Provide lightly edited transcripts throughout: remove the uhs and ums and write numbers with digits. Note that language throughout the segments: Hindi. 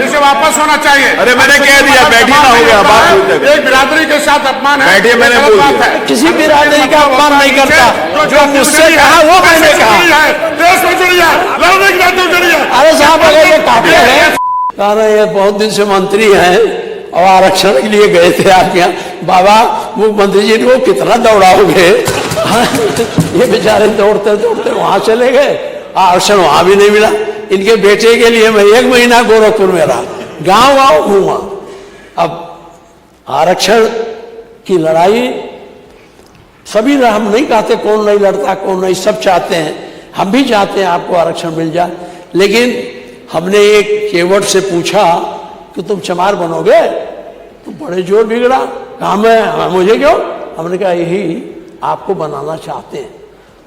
इसे वापस होना चाहिए। अरे मैंने कह दिया, बैठिए ना, हो गया बात। एक बिरादरी के साथ अपमान है, बैठिए, मैंने बोल दिया। किसी बिरादरी का अपमान नहीं करता। जो मुझसे कहा वो मैंने कहा। देश में जुड़िए, लड़ने के नाते जुड़िए। अरे साहब अगर ये काफी है। कह रहे हैं बहुत दिन से मंत्री हैं और आरक्षण के लिए गए थे आपके यहाँ। बाबा मुख्यमंत्री जी को कितना दौड़ाओगे? ये बेचारे दौड़ते दौड़ते वहां चले गए, आरक्षण वहां भी नहीं मिला। इनके बेटे के लिए मैं 1 महीना गोरखपुर में रहा, गांव गांव घूमा। अब आरक्षण की लड़ाई सभी, हम नहीं कहते कौन नहीं लड़ता कौन नहीं, सब चाहते हैं। हम भी चाहते हैं आपको आरक्षण मिल जाए, लेकिन हमने एक केवट से पूछा कि तुम चमार बनोगे? तो बड़े जोर बिगड़ा, कहा मैं, मुझे क्यों? हमने कहा यही आपको बनाना चाहते हैं,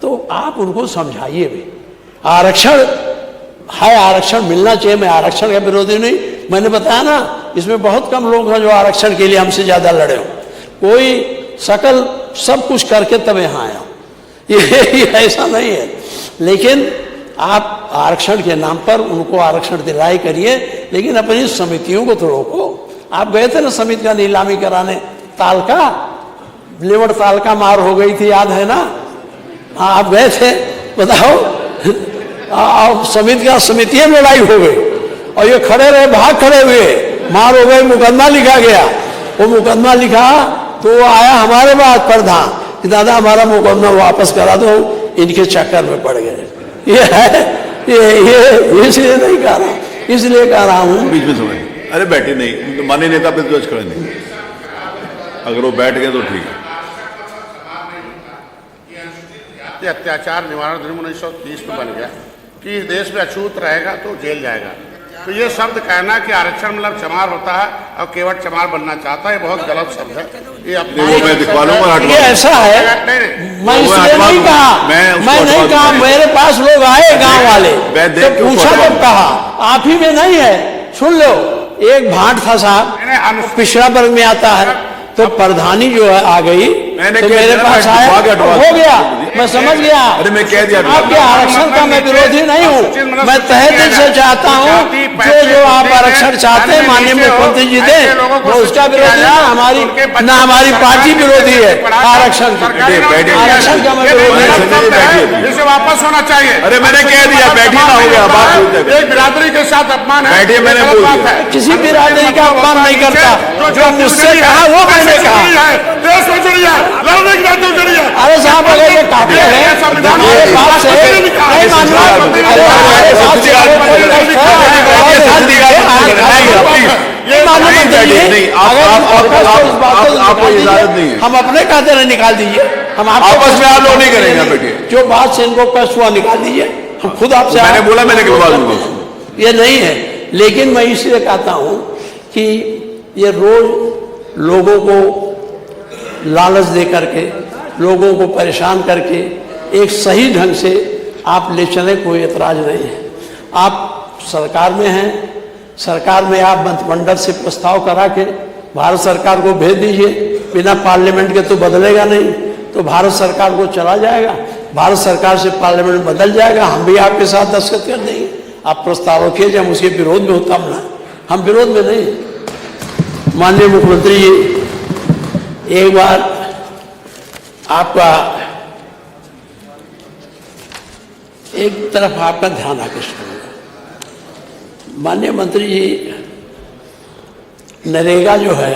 तो आप उनको समझाइए भी। आरक्षण है, आरक्षण मिलना चाहिए। मैं आरक्षण का विरोधी नहीं, मैंने बताया ना, इसमें बहुत कम लोग हैं जो आरक्षण के लिए हमसे ज्यादा लड़े हो। कोई सकल सब कुछ करके तब यहाँ आया, ये ऐसा नहीं है। लेकिन आप आरक्षण के नाम पर उनको आरक्षण दिलाई करिए, लेकिन अपनी समितियों को तो रोको। आप गए थे ना समिति का नीलामी कराने, तालका लेवड़ तालका मार हो गई थी, याद है ना? हाँ, आप गए थे, बताओ। समितियों में लड़ाई हो गई और ये खड़े रहे, भाग खड़े हुए, मार हो गई, मुकदमा लिखा गया। वो मुकदमा लिखा तो वो आया हमारे बाद प्रधान कि दादा हमारा मुकदमा वापस करा दो, इनके चक्कर में पड़ गए। ये है, ये इसलिए नहीं कह रहा, इसलिए कह रहा हूँ। बीच में समझ, अरे बैठे नहीं, तो माने नेता पे जज खड़े नहीं, अगर वो बैठ गए तो ठीक है। अत्याचार निवारण अधिनियम 1930 में बन गया कि देश में अछूत रहेगा तो जेल जाएगा। तो ये शब्द कहना कि आरक्षण मतलब चमार होता है और केवट चमार बनना चाहता है, ये बहुत गलत शब्द है। मैं दिखवा लूंगा, ये ऐसा है, मैं इसलिए नहीं कहा, मैं नहीं कहा, मेरे पास लोग आए गांव वाले तो पूछा, तब कहा। आप ही में नहीं है, सुन लो। एक भाट था साहब, पिछड़ा वर्ग में आता है, तो प्रधानी जो है आ गई, तो मेरे पास आया, हो गया, मैं समझ गया। अरे मैं कह दिया, आपके आरक्षण का मैं विरोधी नहीं हूँ। मैं तहे दिल से चाहता हूँ जो आप आरक्षण चाहते हैं माननीय मुख्यमंत्री जी दे, वो उसका विरोधी ना हमारी पार्टी विरोधी है। आरक्षण आरक्षण का मैं विरोधी। इसे वापस होना चाहिए। अरे मैंने कह दिया, बैठिए ना, हो गया बात। एक बिरादरी के साथ अपमान है, बैठिए, मैंने बोल दिया। किसी बिरादरी का अपमान नहीं करता। जो मुझसे कहा वो मैंने कहा। देश में जुड़िए, लड़ने के नाते जुड़िए। अरे साहब अगर ये काफी है, हमारे बात से नहीं मानना, आपको इजाजत नहीं है। हम अपने खाते में निकाल दीजिए, हम आपस में आप लोग नहीं करेंगे बेटे। जो बात से इनको कष्ट हुआ निकाल दीजिए, हम खुद आपसे। मैंने बोला, मैंने करवा दूंगा, ये नहीं है। लेकिन मैं इसलिए कहता हूं कि ये रोज लोगों को लालच दे करके, लोगों को परेशान करके एक सही ढंग से आप ले चले, कोई एतराज नहीं है। आप सरकार में हैं, सरकार में आप मंत्रिमंडल से प्रस्ताव करा के भारत सरकार को भेज दीजिए। बिना पार्लियामेंट के तो बदलेगा नहीं, तो भारत सरकार को चला जाएगा, भारत सरकार से पार्लियामेंट बदल जाएगा, हम भी आपके साथ दस्तखत कर देंगे। आप प्रस्ताव रखिए, हम उसके विरोध में होता ना, हम विरोध में नहीं। माननीय मुख्यमंत्री जी, एक बार आपका एक तरफ आपका ध्यान आकर्षित करूंगा। माननीय मंत्री जी, नरेगा जो है,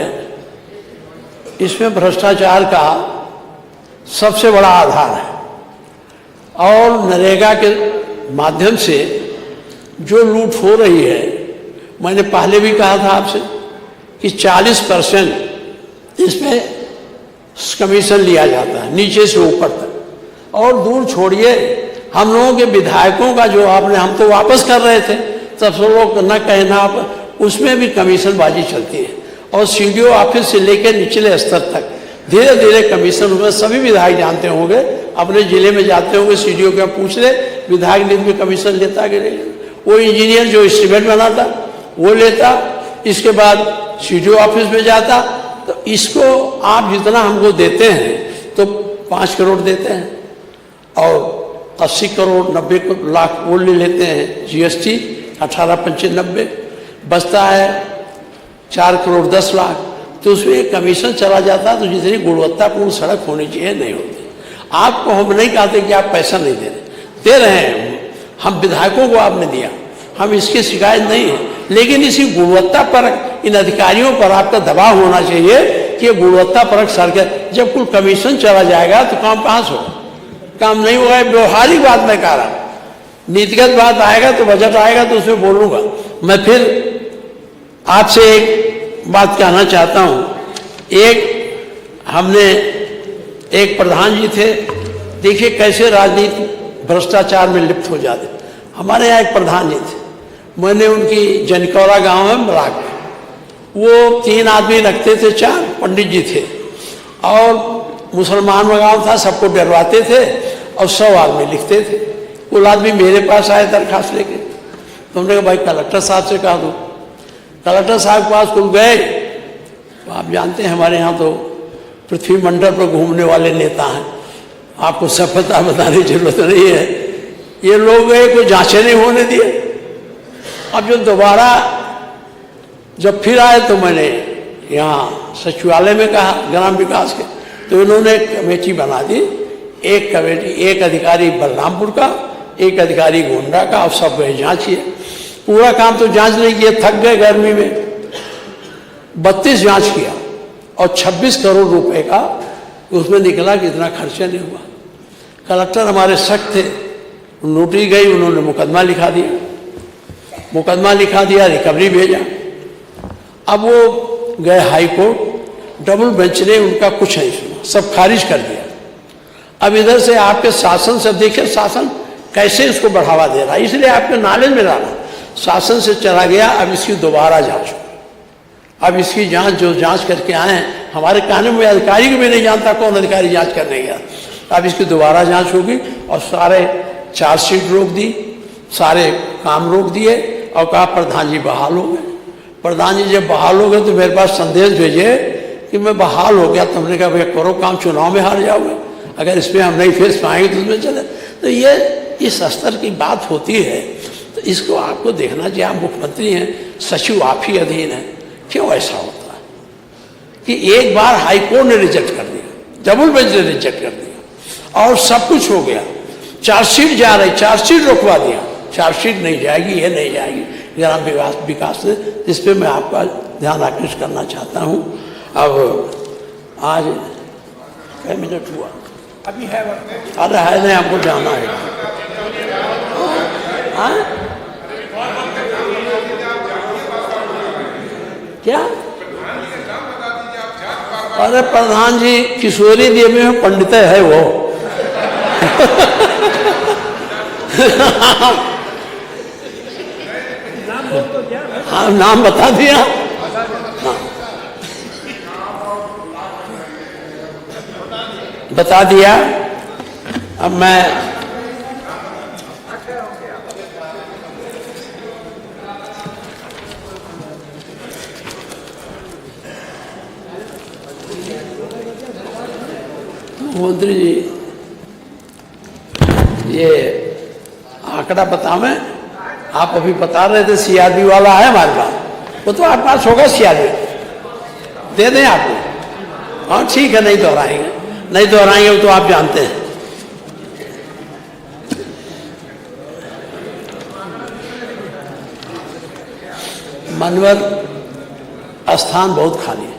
इसमें भ्रष्टाचार का सबसे बड़ा आधार है और नरेगा के माध्यम से जो लूट हो रही है, मैंने पहले भी कहा था आपसे कि 40% इसमें कमीशन लिया जाता है नीचे से ऊपर तक। और दूर छोड़िए, हम लोगों के विधायकों का जो आपने, हम तो वापस कर रहे थे, तब सब लोग न कहना, उसमें भी कमीशनबाजी चलती है। और सीडीओ ऑफिस से लेकर निचले स्तर तक धीरे धीरे कमीशन हुए। सभी विधायक जानते होंगे, अपने जिले में जाते होंगे, सीडीओ के पूछ ले, विधायक निधि में कमीशन लेता कि नहीं। वो इंजीनियर जो एस्टीमेट बनाता वो लेता, इसके बाद सीडीओ ऑफिस में जाता, तो इसको आप जितना हमको देते हैं तो 5 करोड़ देते हैं और 80 करोड़ 90 लाख वो ले लेते हैं जीएसटी 1895 बचता है 4 करोड़ 10 लाख। तो उसमें एक कमीशन चला जाता है। तो जितनी गुणवत्तापूर्ण सड़क होनी चाहिए नहीं होती। आपको हम नहीं कहते कि आप पैसा नहीं दे रहे हैं। हम विधायकों को आपने दिया, हम इसकी शिकायत नहीं है, लेकिन इसी गुणवत्ता पर इन अधिकारियों पर आपका दबाव होना चाहिए कि ये गुणवत्ता परक सड़कें। जब कुल कमीशन चला जाएगा तो काम कहाँ से होगा? काम नहीं होगा। व्यवहारिक बात मैं कह रहा हूँ, नीतिगत बात आएगा तो बजट आएगा तो उसमें बोलूँगा। मैं फिर आपसे एक बात कहना चाहता हूँ। एक हमने एक प्रधान जी थे, देखिए कैसे राजनीति भ्रष्टाचार में लिप्त हो जाते। हमारे यहाँ एक प्रधान जी थे, मैंने उनकी जनकौरा गांव में बराक, वो 3 आदमी रखते थे, 4 पंडित जी थे और मुसलमान गांव था, सबको डरवाते थे और 100 आदमी लिखते थे। कुल आदमी मेरे पास आए दरखास्त लेके। तो हमने कहा भाई कलेक्टर साहब से कहा दो। कलेक्टर साहब के पास कुल गए। तो आप जानते हैं हमारे यहाँ तो पृथ्वी मंडल पर घूमने वाले नेता हैं, आपको सब पता, बताने की जरूरत नहीं है। ये लोग गए, कोई जांचें नहीं होने दिए। अब जो दोबारा जब फिर आए तो मैंने यहाँ सचिवालय में कहा ग्राम विकास के, तो इन्होंने एक कमेटी बना दी। एक कमेटी, एक अधिकारी बलरामपुर का, एक अधिकारी गोंडा का, और सब गए जांचिए। पूरा काम तो जांच नहीं किया, थक गए गर्मी में। 32 जांच किया और 26 करोड़ रुपए का उसमें निकला कि इतना खर्चा नहीं हुआ। कलेक्टर हमारे सख्त थे, नोटिस गई, उन्होंने मुकदमा लिखा दिया। मुकदमा लिखा दिया, रिकवरी भेजा। अब वो गए हाई कोर्ट, डबल बेंच ने उनका कुछ नहीं सुना, सब खारिज कर दिया। अब इधर से आपके शासन से देखिए, शासन कैसे इसको बढ़ावा दे रहा है, इसलिए आपके नॉलेज में लाना। शासन से चला गया, अब इसकी दोबारा जांच। अब इसकी जांच जो जांच करके आए हैं, हमारे कहने में अधिकारी को भी नहीं जानता कौन अधिकारी जांच करने गया। अब इसकी दोबारा जांच होगी और सारे चार्जशीट रोक दी, सारे काम रोक दिए और कहा प्रधान जी बहाल हो गए। प्रधान जी जब बहाल हो गए तो मेरे पास संदेश भेजे कि मैं बहाल हो गया। तुमने कहा भैया करो काम, चुनाव में हार जाओगे, अगर इसमें हम नहीं फेस पाएंगे तो उसमें चले। तो ये इस स्तर की बात होती है, तो इसको आपको देखना चाहिए। आप मुख्यमंत्री हैं, सचिव आप ही अधीन है, क्यों ऐसा होता है कि एक बार हाईकोर्ट ने रिजेक्ट कर दिया, डबल बेंच ने रिजेक्ट कर दिया और सब कुछ हो गया। चार्जशीट जा रही, चार्जशीट रोकवा दिया, चार्जशीट नहीं जाएगी, ये नहीं जाएगी ग्राम विकास से। इस पर मैं आपका ध्यान आकृष्ट करना चाहता हूँ। अब आज कई मिनट हुआ अभी है? अरे है नहीं, हमको जाना है। हाँ? क्या? अरे प्रधान जी किशोरी देवी में पंडित है वो। हाँ नाम बता दिया। हाँ बता दिया। अब मैं मुख्यमंत्री जी ये आंकड़ा बतावें। आप अभी बता रहे थे सीआरबी वाला है हमारे पास, वो तो आपके पास होगा, सीआरबी दे दें आपको। हाँ ठीक है, नहीं दोहराएंगे, नहीं दोहराएंगे, वो तो आप जानते हैं। मनवर स्थान बहुत खाली है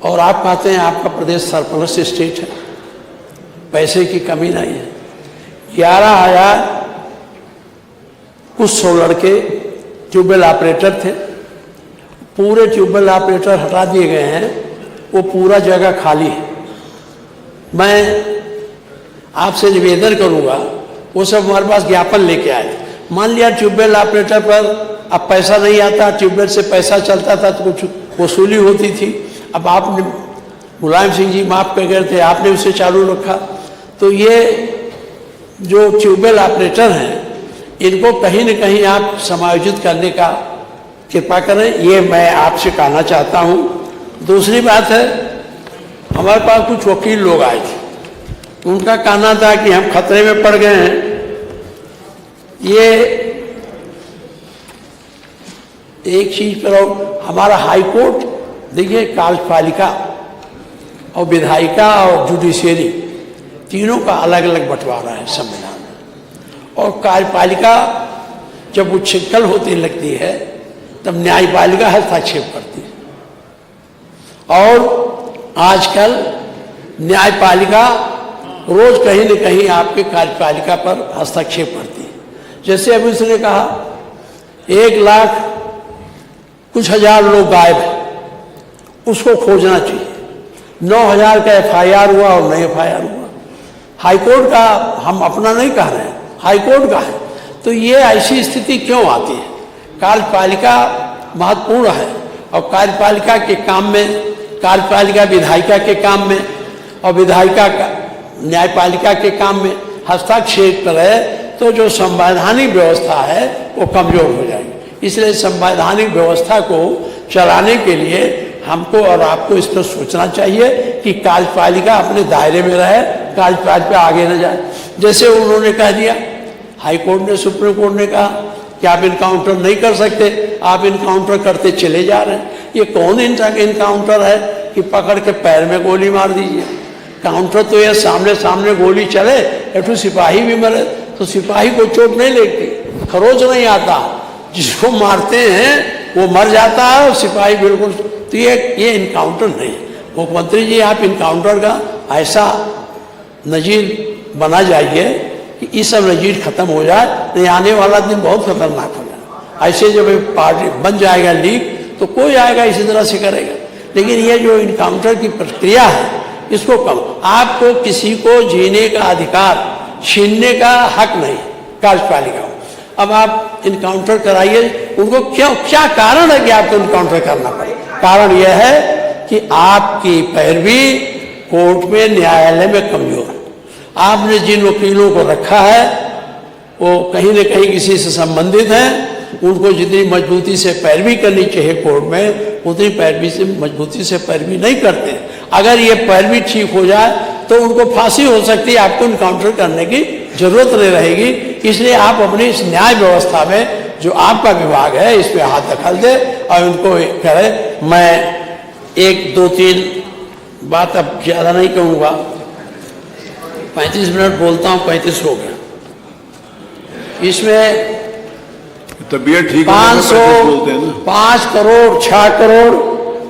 और आप कहते हैं आपका प्रदेश सरप्लस स्टेट है, पैसे की कमी नहीं है। 11,000 कुछ 100 लड़के ट्यूबवेल ऑपरेटर थे, पूरे ट्यूबवेल ऑपरेटर हटा दिए गए हैं, वो पूरा जगह खाली है। मैं आपसे निवेदन करूंगा, वो सब हमारे पास ज्ञापन लेके आए। मान लिया ट्यूबवेल ऑपरेटर पर अब पैसा नहीं आता, ट्यूबवेल से पैसा चलता था तो कुछ वसूली होती थी। अब आपने मुलायम सिंह जी माफ कर गए थे, आपने उसे चालू रखा। तो ये जो ट्यूबवेल ऑपरेटर हैं इनको कहीं न कहीं आप समायोजित करने का कृपा करें, ये मैं आपसे कहना चाहता हूँ। दूसरी बात है, हमारे पास कुछ वकील लोग आए थे, उनका कहना था कि हम खतरे में पड़ गए हैं। ये एक चीज पर, और हमारा हाई कोर्ट देखिए, कार्यपालिका और विधायिका और जुडिशियरी तीनों का अलग अलग बंटवारा है संविधान में। और कार्यपालिका जब उच्छृंखल होती लगती है तब न्यायपालिका हस्तक्षेप करती है। और आजकल न्यायपालिका रोज कहीं न कहीं आपके कार्यपालिका पर हस्तक्षेप करती है। जैसे अभी उसने कहा 1 लाख कुछ हजार लोग गायब हैं, उसको खोजना चाहिए। 9,000 का FIR हुआ और नहीं FIR हुआ। हाईकोर्ट का हम अपना नहीं कह रहे हैं, हाईकोर्ट का है। तो ये ऐसी स्थिति क्यों आती है? कार्यपालिका महत्वपूर्ण है और कार्यपालिका के काम में, कार्यपालिका विधायिका के काम में और विधायिका का न्यायपालिका के काम में हस्तक्षेप करे तो जो संवैधानिक व्यवस्था है वो कमजोर हो जाएगी। इसलिए संवैधानिक व्यवस्था को चलाने के लिए हमको और आपको इस पर सोचना चाहिए कि कार्यपालिका अपने दायरे में रहे, कार्यपालिका आगे न जाए। जैसे उन्होंने कह दिया, हाई कोर्ट ने, सुप्रीम कोर्ट ने कहा कि आप इनकाउंटर नहीं कर सकते, आप इनकाउंटर करते चले जा रहे हैं। ये कौन इनकाउंटर है कि पकड़ के पैर में गोली मार दीजिए? काउंटर तो ये सामने सामने गोली चले, एक सिपाही भी मरे तो सिपाही को चोट नहीं लगती, खरोच नहीं आता, जिसको मारते हैं वो मर जाता है और सिपाही बिल्कुल। तो ये इनकाउंटर नहीं। मुख्यमंत्री जी, आप इनकाउंटर का ऐसा नजीर बना जाइए कि ये सब नजीर खत्म हो जाए, नहीं आने वाला दिन बहुत खतरनाक हो जाए। ऐसे जब पार्टी बन जाएगा लीग तो कोई आएगा इसी तरह से करेगा। लेकिन ये जो इनकाउंटर की प्रक्रिया है इसको कम, आपको किसी को जीने का अधिकार छीनने का हक नहीं कार्यपालिका को। अब आप इनकाउंटर कराइए, उनको क्यों, क्या कारण है कि आपको इनकाउंटर करना पड़े? कारण यह है कि आपकी पैरवी कोर्ट में, न्यायालय में कमजोर है। आपने जिन वकीलों को रखा है वो कहीं न कहीं किसी से संबंधित हैं, उनको जितनी मजबूती से पैरवी करनी चाहिए कोर्ट में, उतनी पैरवी से मजबूती से पैरवी नहीं करते। अगर ये पैरवी ठीक हो जाए तो उनको फांसी हो सकती है, आपको इनकाउंटर करने की जरूरत नहीं रहेगी। इसलिए आप अपनी इस न्याय व्यवस्था में जो आपका विभाग है इस पर हाथ दखल दे और उनको कहे। मैं 1, 2, 3 बात अब ज़्यादा नहीं कहूँगा, 35 मिनट बोलता हूँ, 35 हो गया। इसमें तबीयत ठीक 5 करोड़ 6 करोड़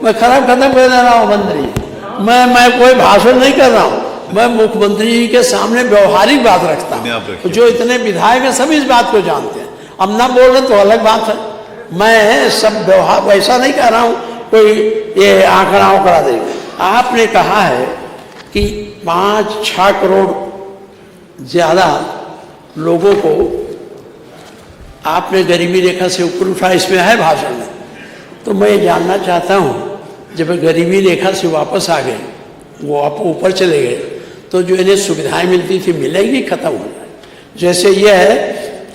मैं खत्म कर दे रहा हूँ मंत्री। मैं कोई भाषण नहीं कर रहा हूँ, मैं मुख्यमंत्री जी के सामने व्यवहारिक बात रखता हूँ। जो इतने विधायक हैं सभी इस बात को जानते हैं। अब ना बोल रहे तो अलग बात है, मैं सब व्यवहार वैसा नहीं कर रहा हूँ कोई ये आंकड़ा उकड़ा देगा। आपने कहा है कि 5-6 करोड़ ज़्यादा लोगों को आपने गरीबी रेखा से ऊपर उठा, इसमें है भाषण में। तो मैं ये जानना चाहता हूँ, जब गरीबी रेखा से वापस आ गए, वो आप ऊपर चले गए, तो जो इन्हें सुविधाएं मिलती थी मिलेंगी, खत्म हो जाए? जैसे ये है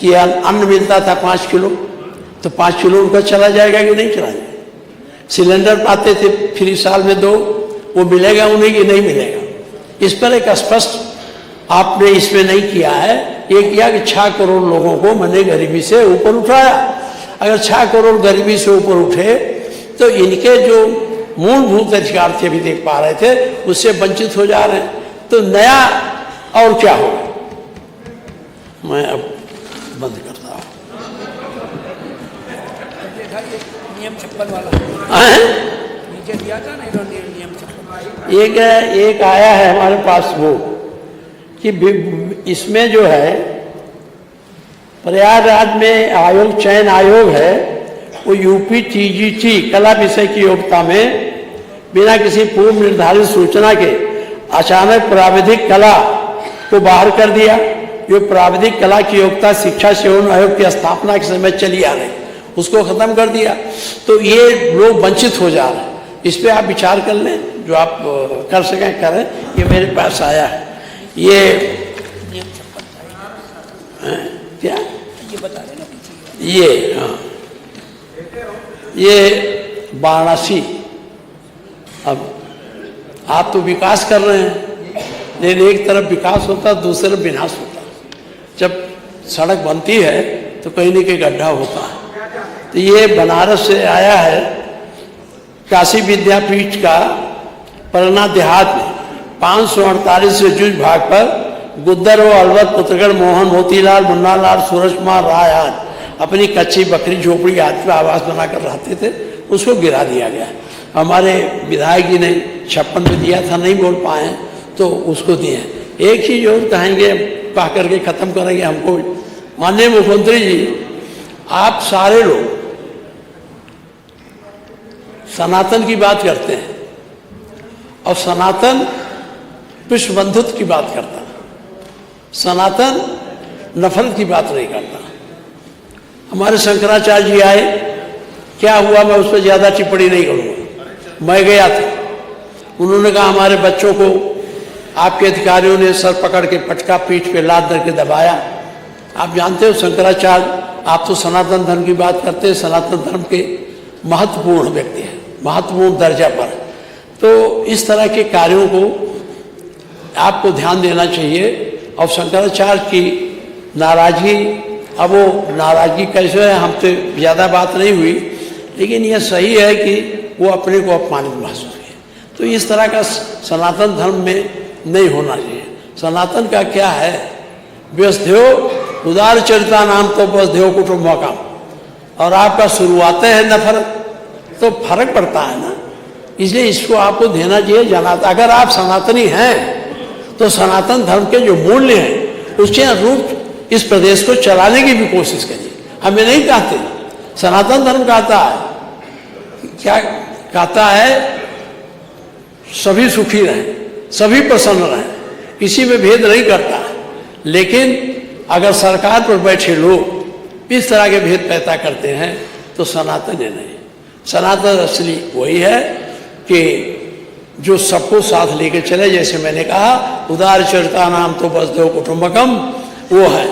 कि अन्न मिलता था 5 किलो, तो 5 किलो उनका चला जाएगा कि नहीं चला जाएगा? सिलेंडर पाते थे फ्री साल में 2, वो मिलेगा उन्हें कि नहीं मिलेगा? इस पर एक स्पष्ट आपने इसमें नहीं किया है। ये किया कि 6 करोड़ लोगों को मैंने गरीबी से ऊपर उठाया। अगर 6 करोड़ गरीबी से ऊपर उठे तो इनके जो मूलभूत अधिकार थे, अभी देख पा रहे थे, उससे वंचित हो जा रहे हैं। तो नया और क्या होगा? मैं अब बंद करता हूँ। नियम 56 वाला नीचे दिया था ना इन्होंने, नियम 56। एक आया है हमारे पास वो कि इसमें जो है प्रयागराज में आयोग, चयन आयोग है, वो UPTGT कला विषय की योग्यता में बिना किसी पूर्व निर्धारित सूचना के अचानक प्राविधिक कला को बाहर कर दिया। जो प्राविधिक कला की योग्यता शिक्षा सेवन आयोग की स्थापना के समय चली आ रही, उसको खत्म कर दिया। तो ये लोग वंचित हो जा रहे हैं। इस पर आप विचार कर लें, जो आप कर सकें करें। ये मेरे पास आया है, ये नियम 56 क्या ये बता देना, ये, हाँ, ये वाराणसी अब आप तो विकास कर रहे हैं, लेकिन एक तरफ विकास होता दूसरी तरफ विनाश होता। जब सड़क बनती है तो कहीं न कहीं गड्ढा होता है। तो ये बनारस से आया है, काशी विद्यापीठ का पलना देहात में 548 जुज भाग पर गुद्दर व अलवत पुत्रगढ़ मोहन मोतीलाल मुन्नालाल सूरज कुमार राय अपनी कच्ची बकरी झोपड़ी आदि पर आवास बनाकर रहते थे, उसको गिरा दिया गया। हमारे विधायक जी ने 56 में दिया था, नहीं बोल पाए तो उसको दिए। एक चीज और कहेंगे, कह करके खत्म करेंगे हमको। माननीय मुख्यमंत्री जी, आप सारे लोग सनातन की बात करते हैं और सनातन विश्व बंधुत्व की बात करता है, सनातन नफरत की बात नहीं करता। हमारे शंकराचार्य जी आए, क्या हुआ मैं उस पर ज़्यादा टिप्पणी नहीं करूँगा। मैं गया था, उन्होंने कहा हमारे बच्चों को आपके अधिकारियों ने सर पकड़ के पटका पीठ पे लाद करके दबाया। आप जानते हो शंकराचार्य, आप तो सनातन धर्म की बात करते हैं, सनातन धर्म के महत्वपूर्ण व्यक्ति हैं, महत्वपूर्ण दर्जा पर। तो इस तरह के कार्यों को आपको ध्यान देना चाहिए। और शंकराचार्य की नाराज़गी, अब वो नाराज़गी कैसे है, हमसे ज़्यादा बात नहीं हुई, लेकिन यह सही है कि वो अपने को अपमानित महसूस किए। तो इस तरह का सनातन धर्म में नहीं होना चाहिए। सनातन का क्या है, व्यस्तदेव उदार चरिता नाम तो वसुदेव कुटुंबकम, और आपका शुरुआत है नफरत, तो फर्क पड़ता है ना। इसलिए इसको आपको देना चाहिए जाना। अगर आप सनातनी हैं तो सनातन धर्म के जो मूल्य हैं उसके अनुरूप इस प्रदेश को चलाने की भी कोशिश करिए। हमें नहीं कहते, सनातन धर्म कहता है, क्या कहता है, सभी सुखी रहें, सभी प्रसन्न रहें, किसी में भेद नहीं करता है। लेकिन अगर सरकार पर बैठे लोग इस तरह के भेद पैदा करते हैं तो सनातन है नहीं। सनातन असली वही है कि जो सबको साथ लेके चले, जैसे मैंने कहा उदार चरिता नाम तो वसुदेव कुटुंबकम, वो है।